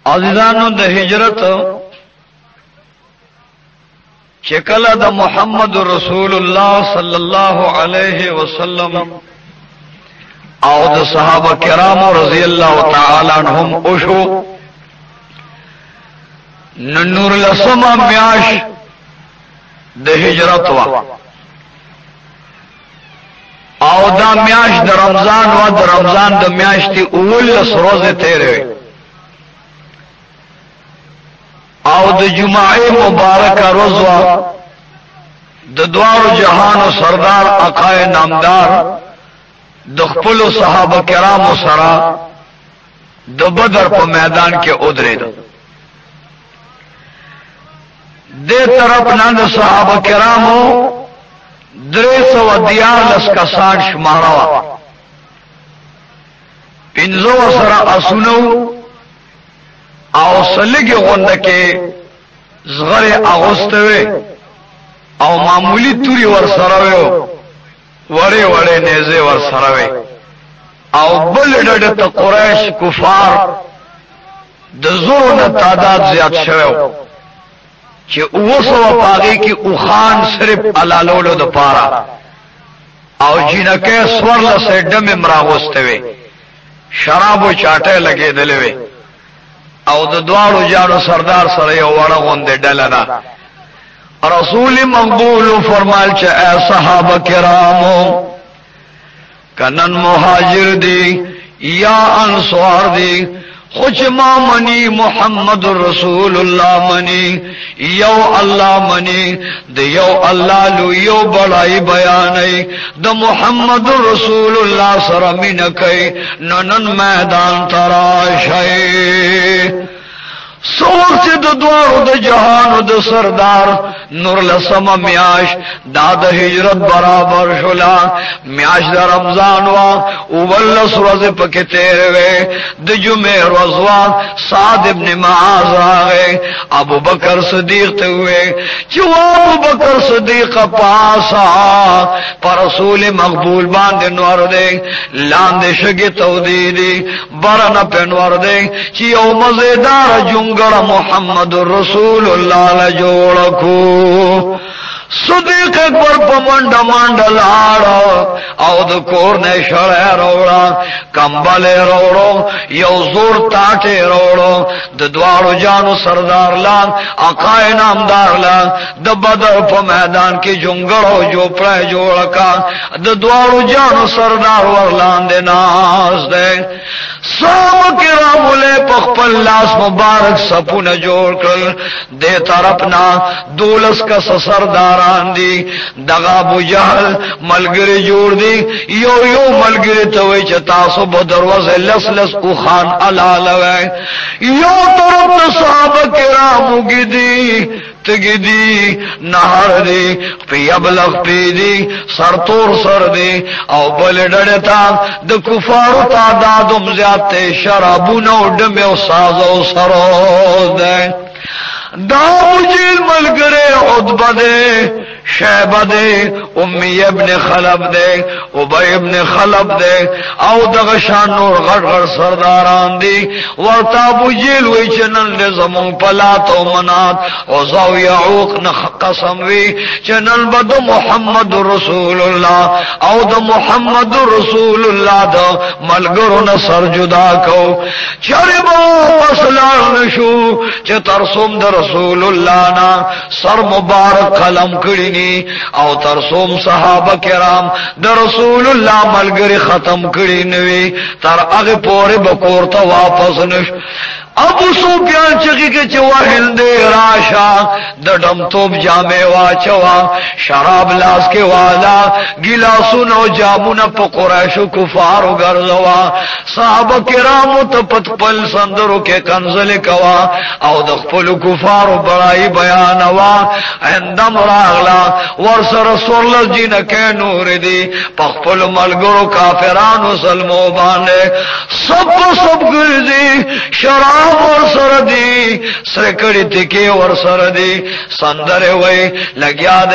عزیزانو د هجرت چکل د محمد رسول الله صلی الله علیه وسلم او د صحابه کرام رضی الله تعالی عنهم اوشو نور لسما میاش د هجرت وا او دا میاش د رمضان وا د رمضان د میاشتي اول روزه تیرې او د جمعه مبارکه روز وا د دوار جهان او سردار اقای نامدار د خپل صحابه کرام سره د بدر په میدان کې ودرېد د طرف نه د صحابه کرامو 314 کسان شماره وا پنځو سره اسونو او سلګي غونډه کې زغره اغوستوي او معمولی توري ور سره وي وړې وړې نيزه ور سره وي او بل ډډه ته قریش کفار د زور تعداد زیات شوه چې اوسو پاغي کې او خان صرف علالولو د پاره او جنکه سورله سډم امراغوستوي شرابو چاټه لګېدلې او د دوالو جانو سردار سره یو وړه غونډه ډله ده رسول مقبول فرمایل چې اے صحابه کرامو کنن مهاجر دي یا انصار دي خوش ما منی محمد رسول الله منی یو الله منی د یو الله لو یو بڑای بیانای د محمد رسول الله سره مين کوي نن میدان تراشي سور سے د دوارو د جهان د سردار نور لسم میاش دا د هجرت برابر شولا میاش د رمضان وا او ولس روز پکې تیر وې د جمعه روز وا سعد ابن معاذ راغې ابو بکر صدیق ته وې چې ابو بکر صدیق پاسا پر رسول مقبول باندې نور دې لاندې شګي تو دي برن په نور دې چې یو مزیدار جونګړه محمد رسول الله له جوړ کو صدیق اکبر په منډه منډه لاړ او د کور نه شړې وروړه کمبل وروړو یو زور تاټه وروړو د دوارو جانو سردار لان اقای نامدار لان د بدر په میدان کې جونګړو جوړه جوړکا د دوارو جانو سردار ورلان دې ناز دې صحابه کرام له خپل لاس مبارک سپونه جوړ کړ دې طرفنا دولس کا سرداران دي دغه ابو جهل ملګری جوړ دي یو یو ملګری ته وای چې تاسو په دروازه لس او خان علالوي یو طرف صحابه کرامو کې دي تگدی نهر دی پی ابلغ پی دی سرطور سر دی او بل ڈڑتا د کفارو تعدادم زیادتے شرابون او ڈمی او ساز او سروز دی دا مجیل ملگرے عدبہ دے شیبہ دے امی ابن خلب دے ابی ابن خلب دے او دغشان نور غٹ غٹ سرداران دی ورطا ابو جیل وی چنن لزمون پلات و منات عزو یعوق نخ قسم وی چنن بدو محمد رسول اللہ او دا محمد رسول اللہ دا ملگرو نصر جدا کو چربو پسلار نشو چه ترسوم دا رسول اللہ نا سر مبارک قلم کری او ترسوم صحابه کرام د رسول الله ملګری ختم کړي نوي تر هغه پورې بکور ته واپس نش ابو سفیان چې وهل دې راشا د ډم توپ جامې واچوا شراب لاس کې والا ګلاسونو جامونه په قریشو کفارو ګرځوا صحابه کرامو ته پتپل سندرو کې کنزل کوا او د خپل کفارو بڑای بیانوا اندم راغلا ورسره رسول الله جن کې نور دی په خپل ملګرو کافرانو سلمو باندې سب ګرځي شراب ور سره دي سرکړی تکي ور سره دي سندره وای لګیا د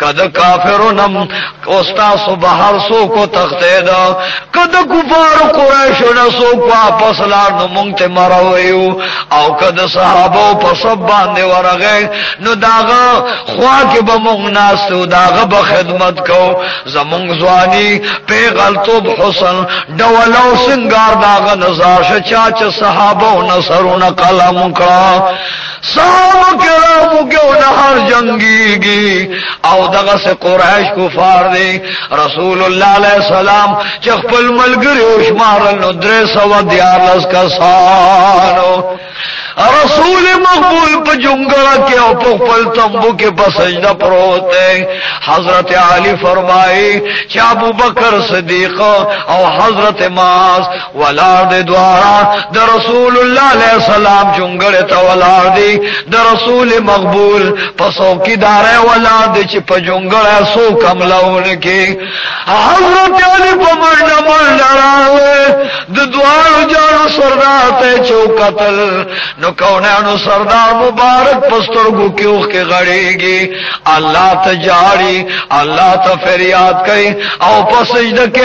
کد کافرونم اوستا سبحر سو کو تخته دا کد کفار قریش نو سو واپس لار نو مونږ ته مرویو او کد صحابه په سب باندې ورغه نو داغه خوا کې به مونږ ناسو داغه به خدمت کو زمونږ ځواني پیغلتوب حسن ډولو سنگار داغه نزار شچا چې صحابه نصرونه قلم کړه صحابه کرامو کې هر جنگيږي او دغه سے قریش کفار دي رسول الله علیه السلام چې خپل ملګری او شمارل نو 314 کسانو رسول مقبول په جنگړه کې او په خپل تمبو کې په سجده پروت دی حضرت علی فرمایي چې ابو بکر صدیق او حضرت معاذ ولاد دوارا د رسول الله علیه السلام جنگړه ته ولاد دي د رسول مقبول په څوکیدار ولاد چې په جنگړه سو کملون کې حضرت علی په منډه راوي د دوارو جانو سردار ته چوکتل نو کونانو سردار مبارک پسترګو کې اوخ کې غړېږي الله ته جاړي الله ته فریاد کوي او په سجده کې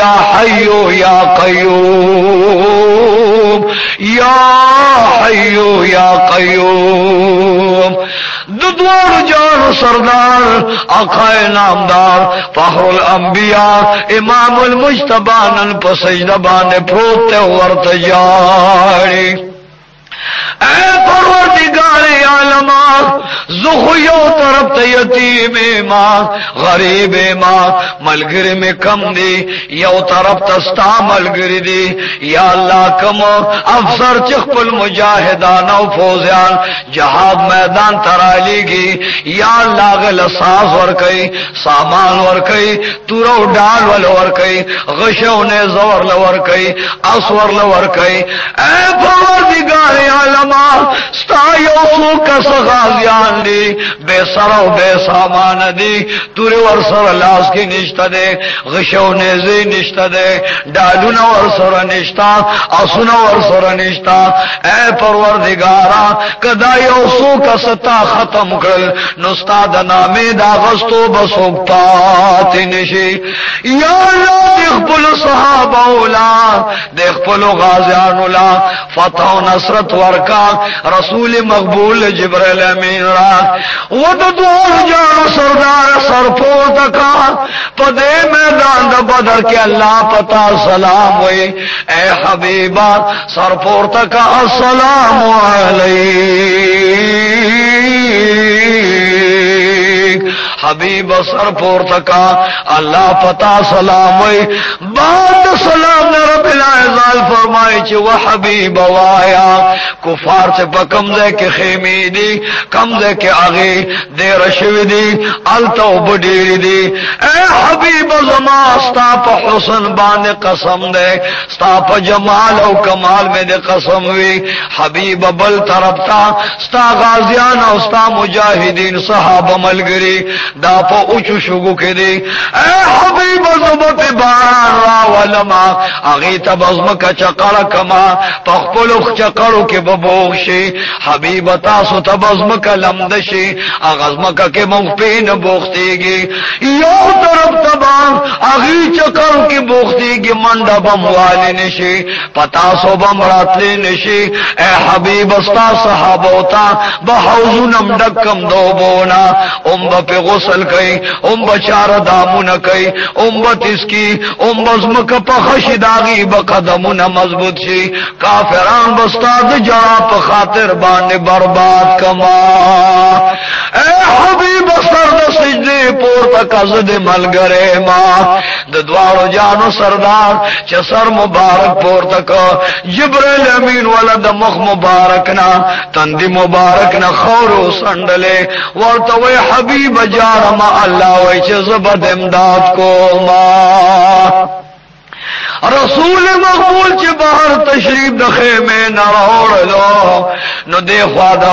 یا حیو یا قیوم یا حیو یا قیوم د دوار جانو سردار آقای نامدار فخر الانبیاء امام المجتبان په سجده باندې پروت ورته جاړي اے پروردگار عالمات زخو یو طرف ته یتیم ما غریب ما ملګری میں کم دی یو طرف ته ستا ملګری دی یا الله کم افسر چخپل مجاهدان او فوزیان جهاد میدان ترالیږي یا الله غل ساز ور کوي سامان ور کوي تورو ډال ول ور کوي غشونه زور لور کوي اسور لور کوي اے پروردگار عالمات ستا یو سو کس غازیان دی بے سر و بے سامان دی توری ورسر لاس کی نشتا دے غشو نیزی نشتا دے ڈالون ورسر نشتا اسون ورسر نشتا اے پروردگارا کدا یو سو کستا ختم کرل نستا دنامی دا غستو بسوک پاتی نشی یا اللہ دیخپل صحابہ اولا دیخپل غازیان اولا فتح و نصرت ورکا رسول مقبول جبرائیل امین را وددور جانو سردار سرپور تکا پدے میدان دا بدر کے اللہ پتا سلام ہوئی اے حبیبہ سرپور تکا السلام علیک حبیب سر پور تکا اللہ پتا سلام ہوئی بعد سلام نے رب العزال فرمائی چی وہ حبیب وایا کفار سے پا کمزے کے خیمی دی کمزے کے آگی دیر شوی دی علتا و بڑیری دی اے حبیب زمان ستا پا حسن باندے قسم دے ستا پا جمال و کمال میں دے قسم ہوئی حبیب بل طرف تا ستا غازیان و ستا مجاہدین صحابہ ملگری دا پا اوچو شگو کے دی اے حبیب زبت باران را ولما آگی تبزمک چکر کما پخپلوخ چکرو کے ببوخشی حبیب تاسو تبزمک لمدشی اغزمک کے مغفین بوختی گی یو طرف تبان آگی چکرو کی بوختی گی منڈا بموالی نشی پتاسو بمراتلی نشی اے حبیب استا صحابوتا بحوزونم ڈکم دو بونا با پی غسل کئی بچار دامون کئی بتس کی بزمک پا خشداغی بقدمون مضبوط شی کافران بستاد جرا پا خاطر باندے برباد کما اے حبیب سرد سجدے پورتا کزد ملگرے ما دوارو جانو سردار چه سر مبارک پورتا کا جبریل امین ولد مخ مبارکنا تندی مبارکنا خورو سندلے ورطوی حبیب جارما اللہ وی چه زبد امداد کو ما رسول مقبول چه باہر تشریف د خیمه نه راوړلو نو دی خوا د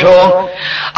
شو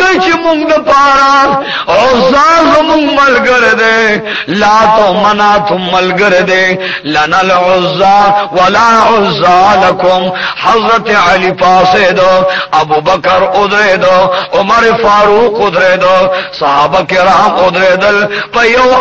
کوي چې مونږ د پاره عزا زمونږ ملګری دی لات او منات ملګری دی لنا العزا ولا عزا لكم حضرت علی پاسه دو ابو بکر ادریدو عمر فاروق ادریدو صحابه کرام ادریدل په یو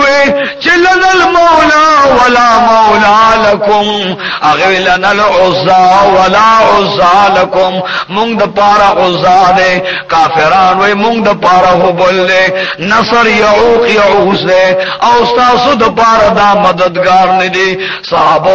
وې چې لنا المولا ولا مولا لكم اغه لنا العزا ولا عزا لكم مونږ د پاره عزا دے کافران وی مونږ د پاره هبل دے نصر یعوق یعوس دے او تاسو د پاره دا مددگار نه دي صحابه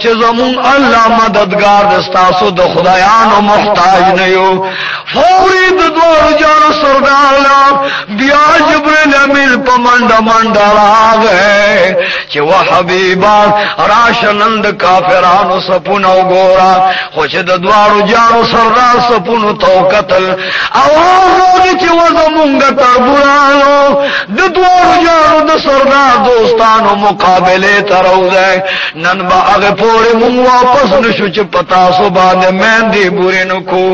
چې زمون الله مددگار دے تاسو د خدایانو محتاج نه یو فوري د دوه جان سردار بیا جبرائیل امین پمنډ منډ راغی چې وا حبیبا راشنند کافرانو سپونه وګورا خو چې د دوه جان سردار سپونو تو قتل اواز چې وزمونږ تربورانو د دوه جانو د سردار دوستانو مقابله تروځي نن با هغه پورې مونږ واپس نشو چې پتا سو باندې مهندي بورینو کو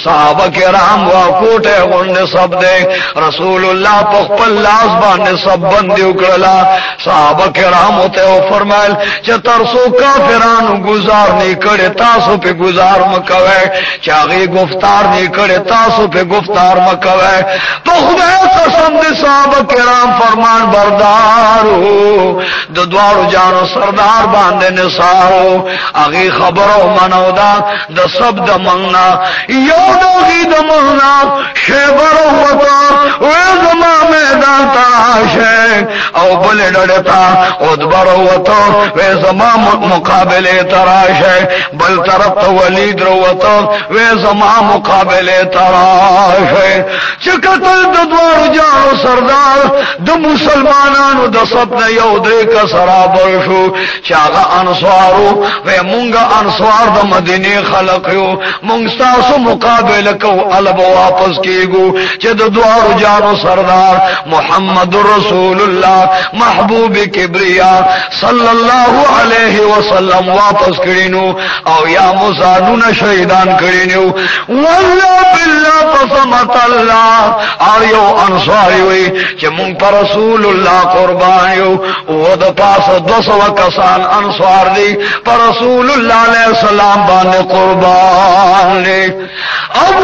صحابه کرام وا کوټه غونډه سب دے رسول الله په خپل لاس باندې سب بند وکړلا صحابه کرام ته فرمایل چې ترسو کافرانو گزار نه کړي تاسو په گزار مکوي چاغي گفتار نه کړي تاسو په گفتار مکوي تو خدای قسم دې صحابه کرام فرمان بردارو د دوارو جانو سردار باندې نثارو هغه خبرو منو دا د سب د مننا یو دوی د مننا شیبر وتا وې زما میدان تراشه او بل ډړتا او دبر وتا وې زما مقابله تراشه بل طرف ته ولید وتا وې زما مقابله تراشه چې قتل د دوارو جانو سردار د مسلمانانو د سب نه یو درې کسرابر شو چې هغه انصارو وې مونږه انصار د مدینه خلق یو مونږ تاسو مقابله کو الب واپس کیګو چې د دوارو جانو سردار محمد رسول الله محبوب کبریا صلی الله علیه وسلم واپس کړینو او یا مصانون شهیدان کړینو والله بالله قسمت الله اور یو انصاری وی چې مونږ پر رسول الله قربان یو او د پاسه 200 کسان انصار دي پر رسول الله علیه السلام باندې قربان دي ابو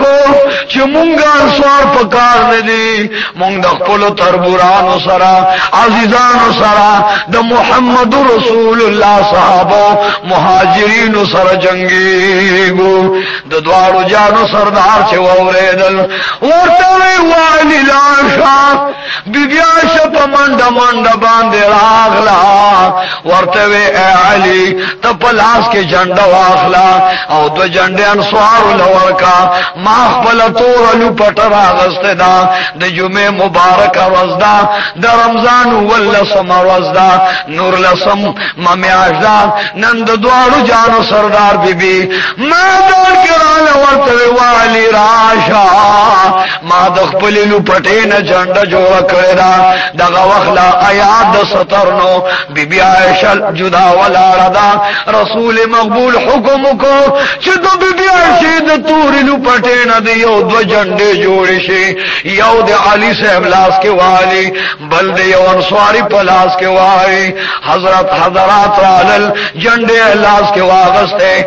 کو چې مونږ انصار پکار نه دي مونږ د خپل تربورانو سره عزیزانو سره د محمد رسول الله صحابه مهاجرین سره جنگيګو د دوارو جانو سردار چې وریدل ورته وایي لاشا بیا شپ منډ منډ باندې راغلا ورته وی علی ته پلاس کې جنډه واخلا او دو جنډه انصار لورکا ما خپل تور لو پټر اغسته دا د جمعه مبارک ورځ دا د رمضان ولسم ورځ دا نور لسم ممیاش دا نن د دوارو جانو سردار بیبي ما دل کړه ورته والی راشا ما د خپل لو پټې نه جنډه جوړ کړی دا دغه وخلا آیات د سترنو بیبي عائشہ جدا ولاړه دا رسول مقبول حکم کو چې د بیبي عائشہ د تور لو پټې نه دی یو دو جنډې جوړ شي یو د علي صاحب لاس کې والی بل د یو انصاری په لاس کې وای حضرات رالل جنډې لاس کې واغسته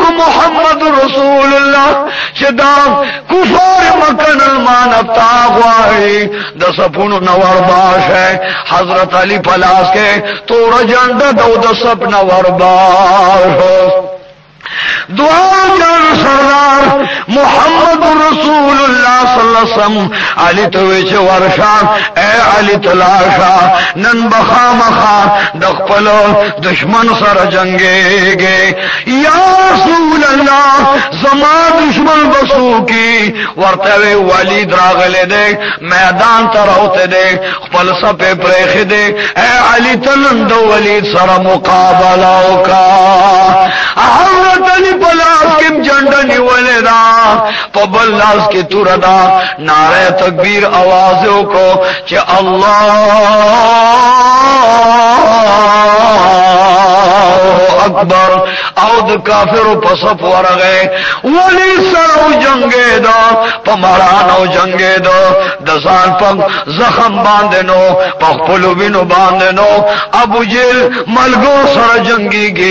کو محمد رسول الله چې دا کفار مکن المان تاغوای د سپونو نور باشه حضرت علی په لاس کې تور جنډه د سپ نور باشه دعا جان سردار محمد رسول الله صلی الله علیه وسلم علی ته چې ورشا اے علی تلاشا نن بخامخا د خپل دشمن سره جنگيږي یا رسول الله زما دشمن بسو کی ورته ولید راغله دے میدان ته راوته دے خپل صفه پرېخ دے اے علی تلن د ولید سره مقابله وکا حضرت علی پلاس کم جنڈا نیولے دا پبل لاس کی تور دا نعرہ تکبیر آوازوں کو چہ اللہ د کافرو په صف ورغه ولی سره جنگې دا پمړانو جنگې دا د ځان په زخم باندې نو په خپل وینو باندې نو ابو جهل ملګرو سره جنگيږي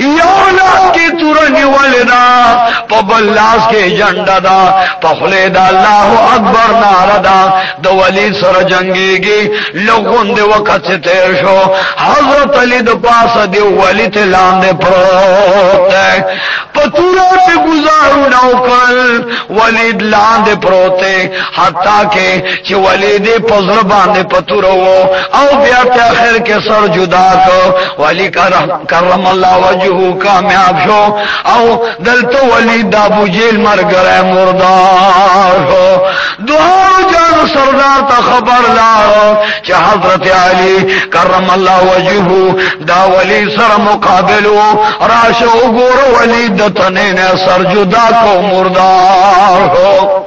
یو لاس کې تورنی ولدا په بل لاس کې جنډا دا په خله دا الله اکبر ناره دا د ولی سره جنگيږي لغون دی وخت تیر شو حضرت علی د پاسه دی ولی ته لاندې پروت پتورا په گزارو نو کل ولید لاندې پروت حتی کې چې ولید پزړ باندې پتورو او بیا ته اخر کې سر جدا کو ولی کرم الله وجهه کامیاب شو او دلته ولید ابو جهل مرګره مردار شو دعا جان سردار ته خبر لاړو چې حضرت علی کرم الله وجهه دا ولی سره مقابلو راشه وګورو ولید تنه نه سر جدا کو مردار ہو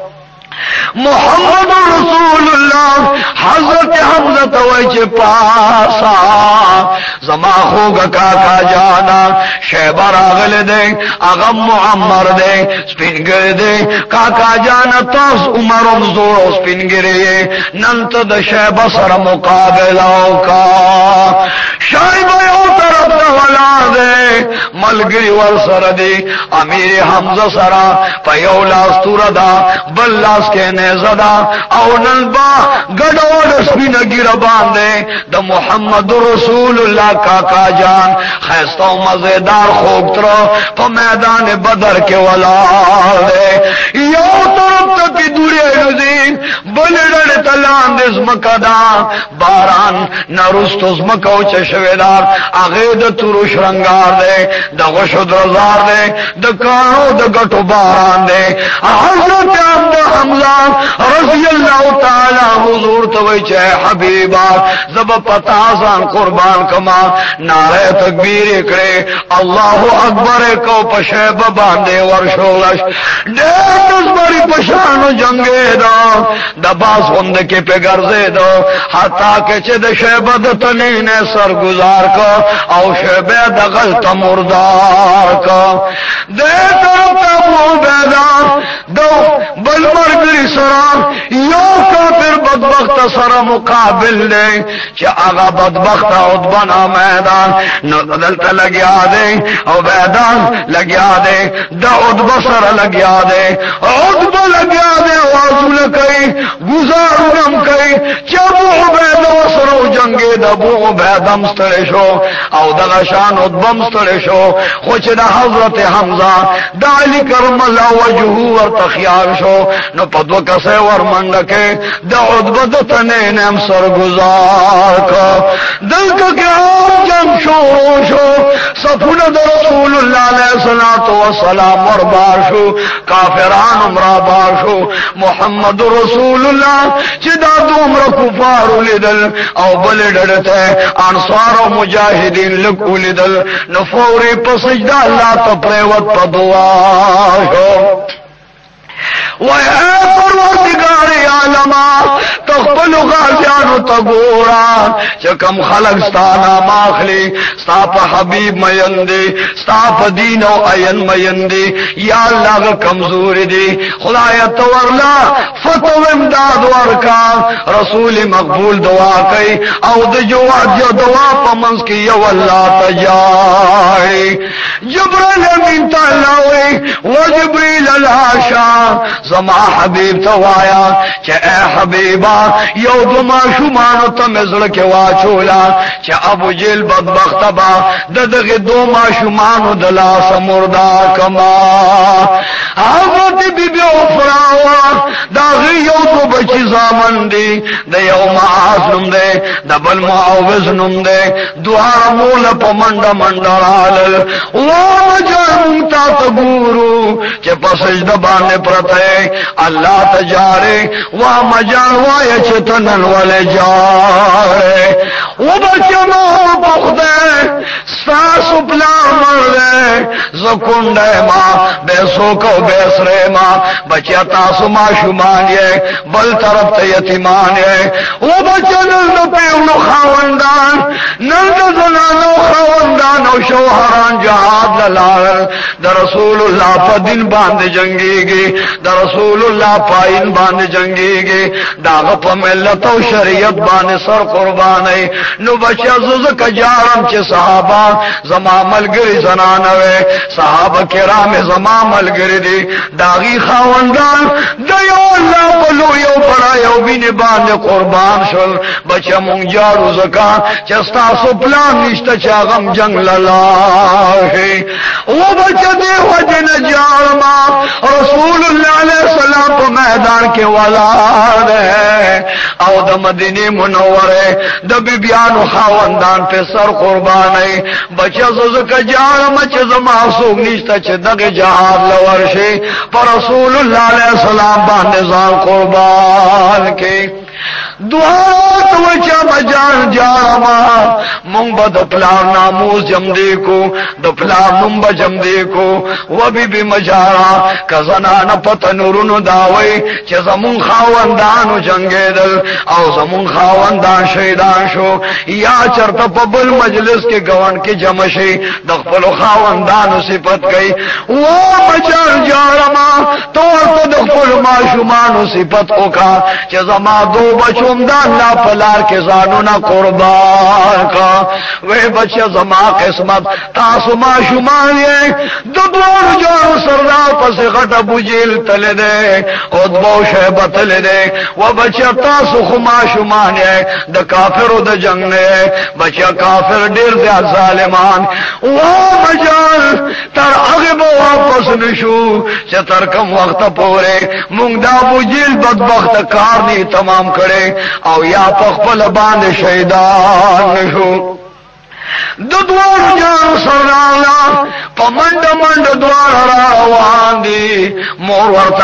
محمد رسول اللہ حضرت حمزہ توجہ پاسا زما خوگا کاکا جانا شیبہ راغل دے اغم معمر دے سپنگر دے کاکا جانا تاس عمرم زورو سپنگر ننت دا شیبہ سر مقابلوں کا شیبہ یو طرف دولا دے ملگری ور سر دے امیر حمزہ سرا پیو لاس تور دا بل لاس کے نیزدا او نلبا گڑوڑ سپین گیر باندے دا محمد رسول اللہ کاکا جان خیستو مزیدار خوب ترو پا میدان بدر کے ولار دے یو طرف تکی دوری ایلوزین بلڈر تلان دز مکدا باران نرستو زمکو چشویدار اغید تروش رنگار دے دا غشد رزار دے دا کانو دا گٹو باران دے حضرت عبد حمزہ رضی اللہ تعالی حضور توی چے حبیبا زب پتازان قربان کما نعرہ تکبیر اکڑے اللہ اکبر کو پشیب باندے ورشولش دیر نزبری پشانو جنگے دا دباس غند کے پہ گرزے دو حتیٰ کہ چے دا شیب دتنین سر گزار کو او شیب دا غلط مردار کو دے طرف ابو بیدا دو بل مرگری سرام یو کافر بدبخت سر مقابل دے چا آغا بدبخت عدبنا میدان ندلت لگیا دے او بیدان لگیا دے دا عدب سر لگیا دے عدب لگیا دے وازو لکئی گزارنم کئی چا بو عبید وسرو جنگی دا بو عبیدم ستر شو او دا غشان عدبم ستر شو خوچ دا حضرت حمزہ دا علی کرم اللہ وجہو ورتخیار شو نو پدو کسے ورمنڈکے دا عدب دتنین ام سر گزار کا دل کا کیا جنگ شو صفون دا رسول اللہ علیہ السلام وربار شو کافران امرا بار شو محمد رسول اللہ چدا دومر کفار لیدل او بلڈڑتے انصار و مجاہدین لکو لیدل نفوری پسجدہ اللہ تپریوت پا دعا شو وَيَا پروردگار عالما تخبل غازیانو تگورا چکم خلق ستانا ماخلی ستا پا حبیب میندی ستا پا دین و این میندی یا اللہ کمزور دی خدایت ورلا فتو امداد ورکا رسول مقبول دعا کئی او دجوات جو دعا پا منز کی یو اللہ تجائی جبرائیل امین تالاوی و جبریل الہاشا زما حبیب توایا چه اے حبیبا یو دما شمانو تمزر کے واچولا چه ابو جیل بدبخت با ددغ دوما شمانو دلا سمردا کما حضرت بی بی افراوا دا غیو دو بچی زامن دی دا یو معاص نم دے دا بل معاوز نم دے دوار مولا پا منڈا منڈا رالل وانا جان منتا تگورو چه پسجد بانے پرتے اللہ تجارے وام جانوائے چتنن والے جارے وہ بچے ماں بخدے ساس پلا مردے زکندے ماں بیسو کو بیسرے ماں بچے تاسو ماں شمانیے بل طرف تیتیمانیے وہ بچے نلد پیولو خواندان نلد زنانو خواندان و شوہران جہاد لال د رسول الله په دین باندې جنگيږي د رسول الله پاین باندې جنگيږي داغه په ملت او شریعت باندې سر قرباني نو بچا زوز کجارم چې صحابه زما ملګری زنانه وي صحابه کرام زما ملګری دي داغي خاوندان د یو الله په لو یو بڑا یو بینه باندې قربان شول بچا مونږ جاړو زکا چې تاسو پلان نشته چې غم جنگ لاله او بچا دې وجه جارما رسول الله علیه السلام په میدان کې ولاد او د مدینه منوره د بیبيانو خاوندان په سر قرباني بچا زکه جارما چې زما سوګ نشته چې دغه جهاد لور شي پر رسول الله علیه السلام باندې ځان قربان کې دعا تو چا بجان جارما مونږ به د پلار ناموس جم دې کو د پلار نوم به جم دې کو و بي مجارا کزنا نه پتنورونو داوي چې زمون خاوندانو جنگیدل او زمون خاوندان شهیدان شو یا چرته په بل مجلس کې غوان کې جمع شي د خپل خاوندانو صفت کوي و بجان جارما تو د خپل ماشومانو صفت وکا چې زما دو بچو دا الله پلار کې ځانونه قربان کا وې بچا زما قسمت تاسو ما شومان یې د دوه جوړ سردار پس غټ ابو جیل تل دې او دو شهبت تل دې و بچا تاسو خو ما شومان یې د کافرو د جنگ نه بچا کافر ډیر دي ظالمان و مجال تر هغه به واپس نشو چې تر کوم وخت پورې مونږ دا ابو جیل بدبخت کار نه تمام کړي او یا پخپل باندې شهیدان شو د دوار جان سرالا پمند مند دوار روان دي مور ورته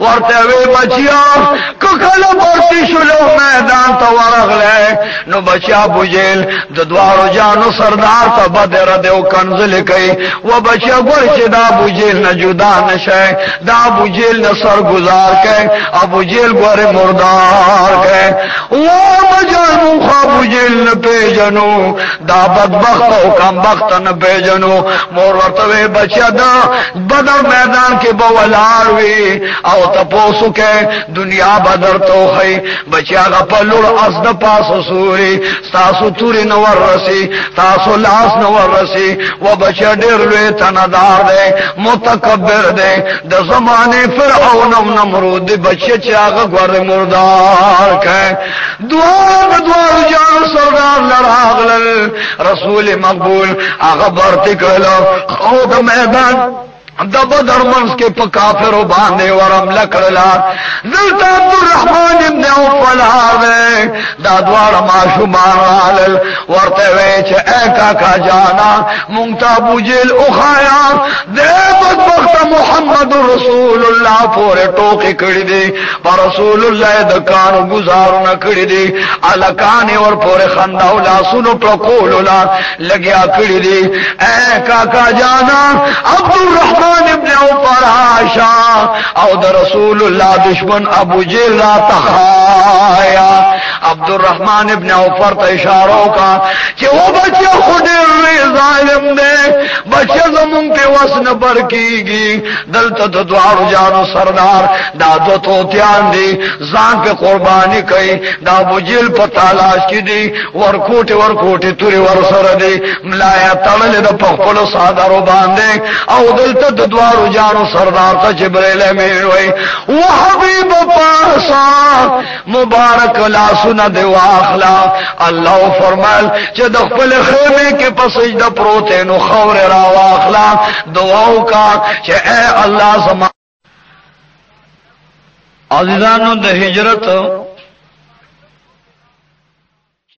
ورته وی بچیا کله ورته شلو میدان ته ورغله نو بچا بوجیل د دوار جانو سردار ته بدر دیو کنزل کوي و بچا ګور چې دا بوجیل نه جدا نشه دا بوجیل نه سر گزار کوي ابو جیل ګوره مردار کوي و بچا مو خو بوجیل نه پیجنو دا بدبخت او کمبخت نه پیجنو مور ورته بچا دا بدر میدان کې بولار وی او تاسو کې دنیا بدر توخی بچا غپلور از د پاسو سوري تاسو توري نور رسي تاسو لاس نور رسي و بچا ډېر لوی تندار دی متکبر دی د زمانه فرعون او نمرود بچا چې هغه ګور مردار کې دوه جان سردار لراغل رسول مقبول هغه برتی کړه او د میدان د بدر منځ کې په کافرو باندې ورم لکړلا دلته عبدالرحمن ابن عوف الحاوی دا دوار ماشومان رالل ورته وی چې اے کاکا جانا مونږ ته ابو جیل اوخایا د بدبخت محمد رسول الله پورې ټوکې کړې دي پر رسول الله د کانو گزارونه کړې دي الکان اور پورې خنداو لاسونو ټکولولا لګیا کړې دي اے کاکا جانا عبدالرحمن ابن عوف راشا او د رسول الله دشمن ابو جیل را تخایا عبدالرحمن ابن عوف ته اشاره وکا چې و بچو خډیر ظالم دی بچو زمون په وسنه برکیږي دلته د دوار جانو سردار دا دو توتیان دي ځان په قرباني کوي دا ابو جیل په تلاش کې دي ورکوټه توري ور سره دي ملایا تړل د خپل صادرو باندې او دلته د دوارو جانو سردار ته جبرائیل امین وای او حبیب پاسا مبارک لا سن دی واخلا الله فرمایل چې د خپل خیمه کې په سجده پروت نو خور را واخلا دعا وکا چې اے الله زما عزیزانو د هجرت